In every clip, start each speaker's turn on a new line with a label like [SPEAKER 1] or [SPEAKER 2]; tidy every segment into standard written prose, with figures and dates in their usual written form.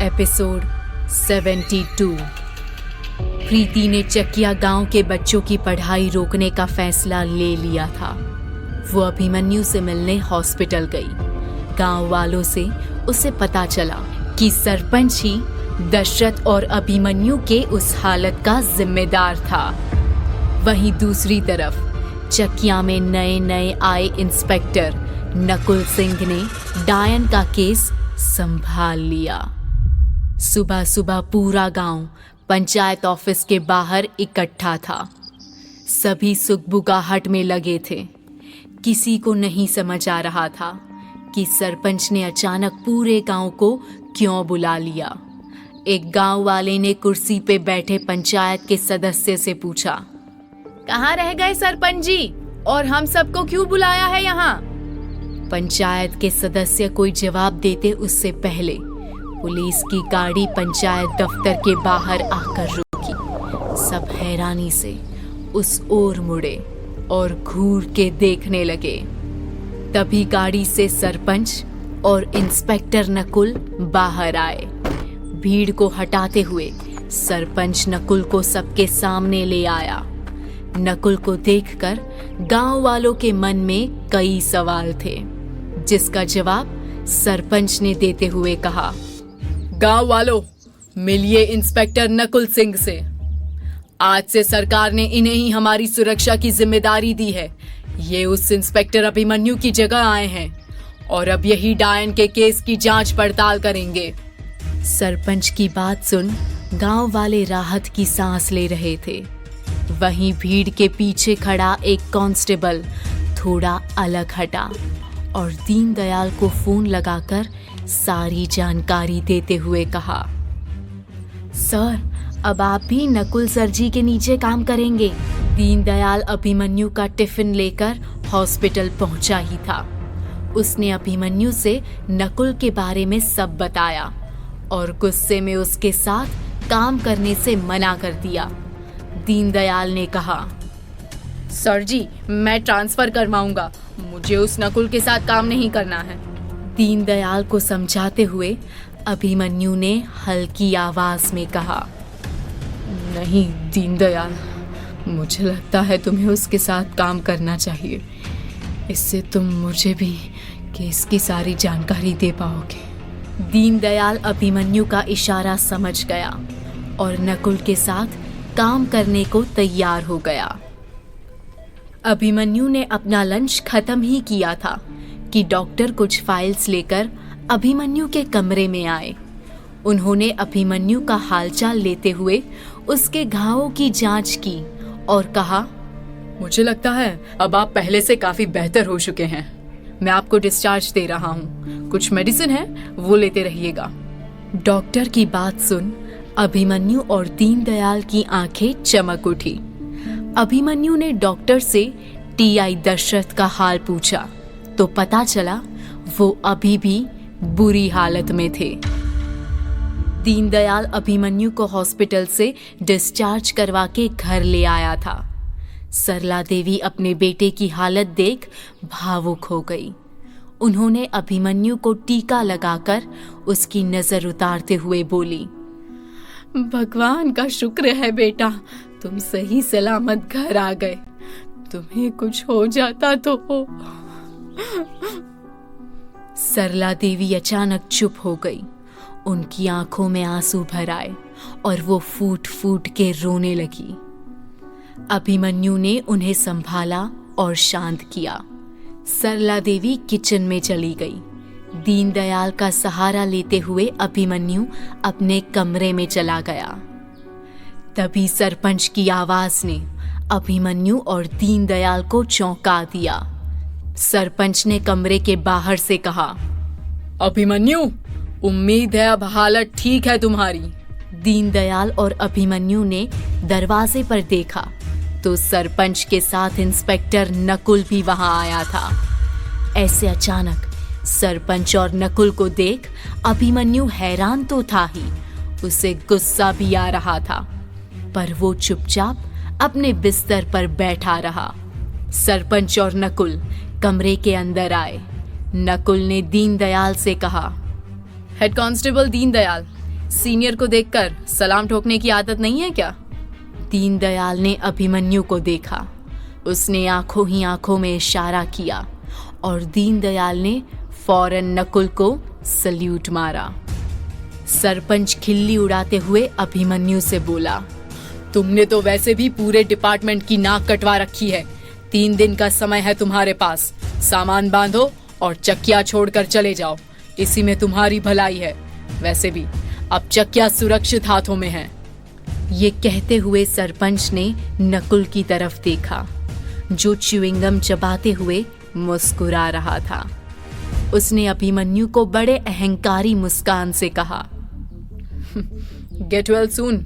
[SPEAKER 1] Episode 72। प्रीति ने चकिया गांव के बच्चों की पढ़ाई रोकने का फैसला ले लिया था। वो अभिमन्यु से मिलने हॉस्पिटल गई। गांव वालों से उसे पता चला कि सरपंच ही दशरथ और अभिमन्यु के उस हालत का जिम्मेदार था। वहीं दूसरी तरफ चकिया में नए नए आए इंस्पेक्टर नकुल सिंह ने डायन का केस संभाल लिया। सुबह सुबह पूरा गांव पंचायत ऑफिस के बाहर इकट्ठा था। सभी सुगबुगाहट में लगे थे। किसी को नहीं समझ आ रहा था कि सरपंच ने अचानक पूरे गांव को क्यों बुला लिया। एक गांव वाले ने कुर्सी पे बैठे पंचायत के सदस्य से पूछा, कहाँ रह गए सरपंच जी, और हम सबको क्यों बुलाया है यहाँ? पंचायत के सदस्य कोई जवाब देते उससे पहले पुलिस की गाड़ी पंचायत दफ्तर के बाहर आकर रुकी। सब हैरानी से उस ओर मुड़े और घूर के देखने लगे। तभी गाड़ी से सरपंच और इंस्पेक्टर नकुल बाहर आए। भीड़ को हटाते हुए सरपंच नकुल को सबके सामने ले आया। नकुल को देखकर गांव वालों के मन में कई सवाल थे, जिसका जवाब सरपंच ने देते हुए कहा, गांव वालों, मिलिए इंस्पेक्टर नकुल सिंह से। आज से सरकार ने इन्हें ही हमारी सुरक्षा की जिम्मेदारी दी है। ये उस इंस्पेक्टर अभिमन्यु की जगह आए हैं और अब यही डायन के केस की जांच पड़ताल करेंगे। सरपंच की बात सुन गांव वाले राहत की सांस ले रहे थे। वहीं भीड़ के पीछे खड़ा एक कांस्टेबल थोड़ा अलग हटा और दीनदयाल को फोन लगाकर सारी जानकारी देते हुए कहा, सर, अब आप भी नकुल सर जी के नीचे काम करेंगे। दीनदयाल अभिमन्यु का टिफिन लेकर हॉस्पिटल पहुंचा ही था। उसने अभिमन्यु से नकुल के बारे में सब बताया और गुस्से में उसके साथ काम करने से मना कर दिया। दीनदयाल ने कहा, सर जी, मैं ट्रांसफर करवाऊंगा, मुझे उस नकुल के साथ काम नहीं करना है। दीनदयाल को समझाते हुए अभिमन्यु ने हल्की आवाज में कहा, नहीं दीनदयाल, मुझे लगता है तुम्हें उसके साथ काम करना चाहिए। इससे तुम मुझे भी केस की सारी जानकारी दे पाओगे। दीनदयाल अभिमन्यु का इशारा समझ गया और नकुल के साथ काम करने को तैयार हो गया। अभिमन्यु ने अपना लंच खत्म ही किया था कि डॉक्टर कुछ फाइल्स लेकर अभिमन्यु के कमरे में आए। उन्होंने अभिमन्यु का हालचाल लेते हुए उसके घावों की जांच की और कहा, मुझे लगता है अब आप पहले से काफी बेहतर हो चुके हैं। मैं आपको डिस्चार्ज दे रहा हूँ। कुछ मेडिसिन है, वो लेते रहिएगा। डॉक्टर की बात सुन अभिमन्यु और दीनदयाल की आंखें चमक उठी। अभिमन्यु ने डॉक्टर से टीआई दशरथ का हाल पूछा तो पता चला वो अभी भी बुरी हालत में थे। दीनदयाल अभिमन्यु को हॉस्पिटल से डिस्चार्ज करवा के घर ले आया था। सरला देवी अपने बेटे की हालत देख भावुक हो गई। उन्होंने अभिमन्यु को टीका लगाकर उसकी नजर उतारते हुए बोली, भगवान का शुक्र है बेटा, तुम सही सलामत घर आ गए। तुम्हें कुछ हो जाता तो हो। सरला देवी अचानक चुप हो गई। उनकी आंखों में आंसू भर आए और वो फूट फूट के रोने लगी। अभिमन्यु ने उन्हें संभाला और शांत किया। सरला देवी किचन में चली गई। दीनदयाल का सहारा लेते हुए अभिमन्यु अपने कमरे में चला गया। तभी सरपंच की आवाज ने अभिमन्यु और दीनदयाल को चौंका दिया। सरपंच ने कमरे के बाहर से कहा, अभिमन्यु, उम्मीद है अब हालत ठीक है तुम्हारी। दीनदयाल और अभिमन्यु ने दरवाजे पर देखा तो सरपंच के साथ इंस्पेक्टर नकुल भी वहां आया था। ऐसे अचानक सरपंच और नकुल को देख अभिमन्यु हैरान तो था ही, उसे गुस्सा भी आ रहा था, पर वो चुपचाप अपने बिस्तर पर बैठा रहा। सरपंच और नकुल कमरे के अंदर आए। नकुल ने दीनदयाल से कहा, हेड कांस्टेबल दीनदयाल, सीनियर को देखकर सलाम ठोकने की आदत नहीं है क्या? दीनदयाल ने अभिमन्यु को देखा। उसने आंखों ही आंखों में इशारा किया और दीनदयाल ने फौरन नकुल को सल्यूट मारा। सरपंच खिल्ली उड़ाते हुए अभिमन्यु से बोला, तुमने तो वैसे भी पूरे डिपार्टमेंट की नाक कटवा रखी है। 3 दिन का समय है तुम्हारे पास। सामान बांधो और चकिया छोड़कर चले जाओ। इसी में तुम्हारी भलाई है। वैसे भी अब चकिया सुरक्षित हाथों में है। ये कहते हुए सरपंच ने नकुल की तरफ देखा, जो च्युइंगम चबाते हुए मुस्कुरा रहा था। उसने अभिमन्यु को बड़े अहंकारी मुस्कान से कहा, गेट वेल सून।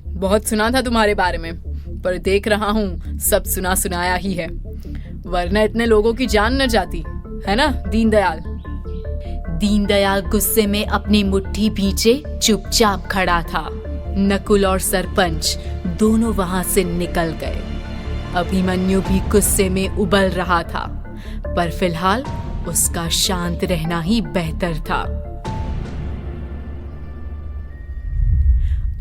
[SPEAKER 1] बहुत सुना था तुम्हारे बारे में, पर देख रहा हूँ सब सुना सुनाया ही है, वरना इतने लोगों की जान न जाती, है ना दीनदयाल? दीनदयाल गुस्से में अपनी मुट्ठी भींचे चुपचाप खड़ा था। नकुल और सरपंच दोनों वहां से निकल गए। अभिमन्यु भी गुस्से में उबल रहा था, पर फिलहाल उसका शांत रहना ही बेहतर था।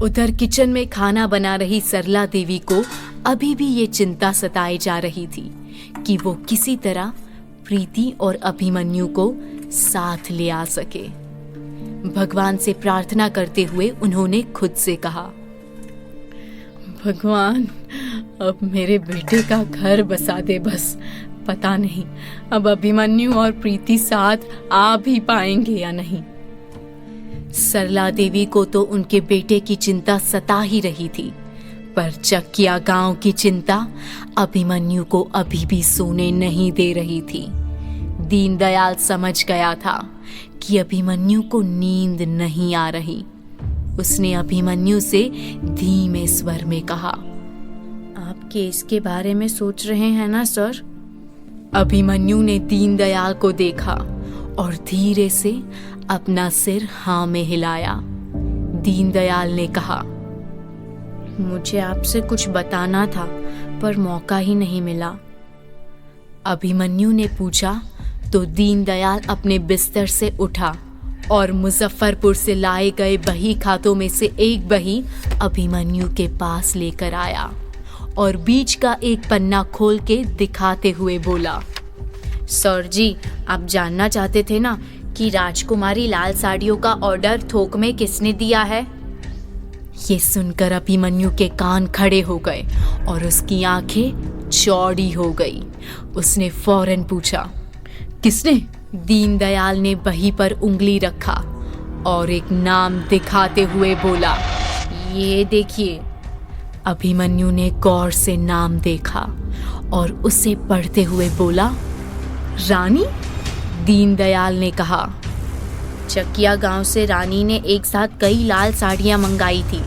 [SPEAKER 1] उधर किचन में खाना बना रही सरला देवी को अभी भी ये चिंता सताई जा रही थी कि वो किसी तरह प्रीति और अभिमन्यु को साथ ले आ सके। भगवान से प्रार्थना करते हुए उन्होंने खुद से कहा, भगवान अब मेरे बेटे का घर बसा दे बस। पता नहीं अब अभिमन्यु और प्रीति साथ आ भी पाएंगे या नहीं। सरला देवी को तो उनके बेटे की चिंता सता ही रही थी, पर चकिया गांव की चिंता अभिमन्यु को अभी भी सोने नहीं दे रही थी। दीनदयाल समझ गया था कि अभिमन्यु को नींद नहीं आ रही। उसने अभिमन्यु से धीमे स्वर में कहा, आप केस के बारे में सोच रहे हैं ना सर? अभिमन्यु ने दीनदयाल को देखा और धीरे से अपना सिर हाँ में हिलाया। दीनदयाल ने कहा, मुझे आपसे कुछ बताना था, पर मौका ही नहीं मिला। अभिमन्यु ने पूछा तो दीनदयाल अपने बिस्तर से उठा और मुजफ्फरपुर से लाए गए बही खातों में से एक बही अभिमन्यु के पास लेकर आया और बीच का एक पन्ना खोल के दिखाते हुए बोला, सर जी, आप जानना चाहते थे ना कि राजकुमारी लाल साड़ियों का ऑर्डर थोक में किसने दिया है? ये सुनकर अभिमन्यु के कान खड़े हो गए और उसकी आंखें चौड़ी हो गई। उसने फौरन पूछा, किसने? दीनदयाल ने बही पर उंगली रखा और एक नाम दिखाते हुए बोला, ये देखिए। अभिमन्यु ने गौर से नाम देखा और उसे पढ़ते हुए बोला, रानी? दीनदयाल ने कहा, चकिया गांव से रानी ने एक साथ कई लाल साड़ियां मंगाई थी।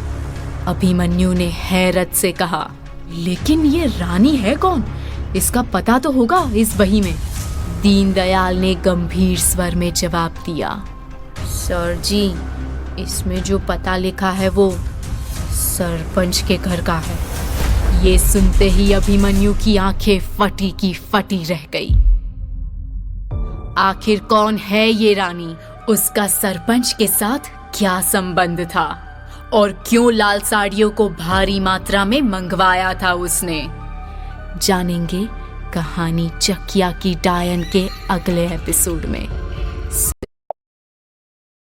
[SPEAKER 1] अभिमन्यु ने हैरत से कहा, लेकिन ये रानी है कौन? इसका पता तो होगा इस बही में। दीनदयाल ने गंभीर स्वर में जवाब दिया, सर जी, इसमें जो पता लिखा है वो सरपंच के घर का है। ये सुनते ही अभिमन्यु की आंखें फटी की फटी रह गई। आखिर कौन है ये रानी? उसका सरपंच के साथ क्या संबंध था और क्यों लाल साड़ियों को भारी मात्रा में मंगवाया था उसने? जानेंगे कहानी चकिया की डायन के अगले एपिसोड में।